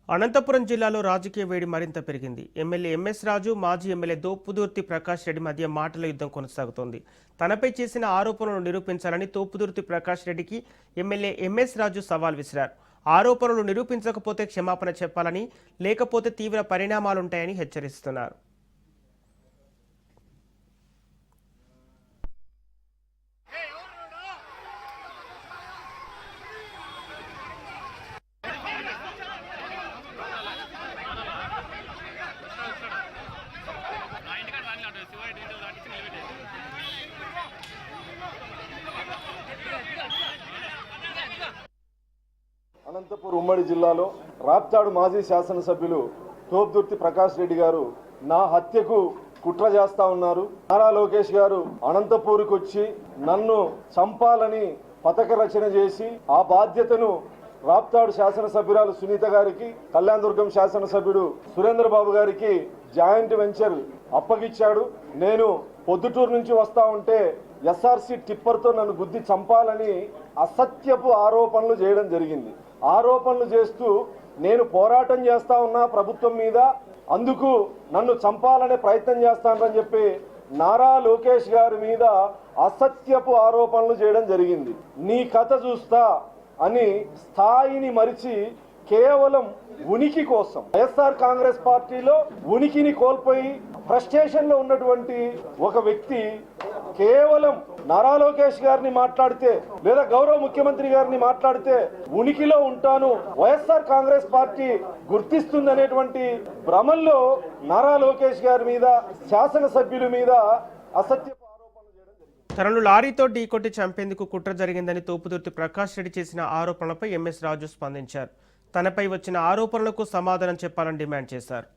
అనంతపురం జిల్లాలో రాజకీయ వేడి మరింత పెరిగింది. ఎమ్మెల్యే ఎంఎస్ రాజు, మాజీ ఎమ్మెల్యే తోపుదుర్తి ప్రకాష్ రెడ్డి మధ్య మాటల యుద్ధం కొనసాగుతోంది. తనపై చేసిన ఆరోపణలను నిరూపించాలని తోపుదుర్తి ప్రకాష్ రెడ్డికి ఎమ్మెల్యే ఎంఎస్ రాజు సవాల్ విసిరారు. ఆరోపణలు నిరూపించకపోతే క్షమాపణ చెప్పాలని, లేకపోతే తీవ్ర పరిణామాలుంటాయని హెచ్చరిస్తున్నారు. అనంతపురం ఉమ్మడి జిల్లాలో రాప్తాడు మాజీ శాసనసభ్యులు తోపుదుర్తి ప్రకాష్ రెడ్డి గారు నా హత్యకు కుట్ర చేస్తా ఉన్నారు. నారా లోకేష్ గారు అనంతపూర్కి వచ్చి నన్ను చంపాలని పథక రచన చేసి ఆ బాధ్యతను రాప్తాడు శాసనసభ్యురాలు సునీత గారికి, కళ్యాణదుర్గం శాసనసభ్యుడు సురేంద్ర బాబు గారికి జాయింట్ వెంచర్ అప్పగిచ్చాడు. నేను పొద్దుటూరు నుంచి వస్తా ఉంటే ఎస్ఆర్సీ టిప్పర్తో నన్ను గుద్ది చంపాలని అసత్యపు ఆరోపణలు చేయడం జరిగింది. ఆరోపణలు చేస్తూ నేను పోరాటం చేస్తా ఉన్నా ప్రభుత్వం మీద, అందుకు నన్ను చంపాలనే ప్రయత్నం చేస్తానని చెప్పి నారా లోకేష్ గారి మీద అసత్యపు ఆరోపణలు చేయడం జరిగింది. నీ కథ చూస్తా అని స్థాయిని మరిచి కేవలం ఉనికి కోసం వైఎస్ఆర్ కాంగ్రెస్ పార్టీలో ఉనికిని కోల్పోయి ఫ్రస్ట్రేషన్ లో ఉన్నటువంటి ఒక వ్యక్తి కేవలం నారా లోకేష్ గారిని మాట్లాడితే లేదా గౌరవ ముఖ్యమంత్రి గారిని మాట్లాడితే ఉనికిలో ఉంటాను, వైఎస్ఆర్ కాంగ్రెస్ పార్టీ గుర్తిస్తుందనేటువంటి భ్రమల్లో నారా లోకేష్ గారి మీద, శాసనసభ్యుల మీద అసత్య తనను లారీతో ఢీకొట్టి చంపేందుకు కుట్ర జరిగిందని తోపుదుర్తి ప్రకాష్ రెడ్డి చేసిన ఆరోపణలపై ఎంఎస్ రాజు స్పందించారు. తనపై వచ్చిన ఆరోపణలకు సమాధానం చెప్పాలని డిమాండ్ చేశారు.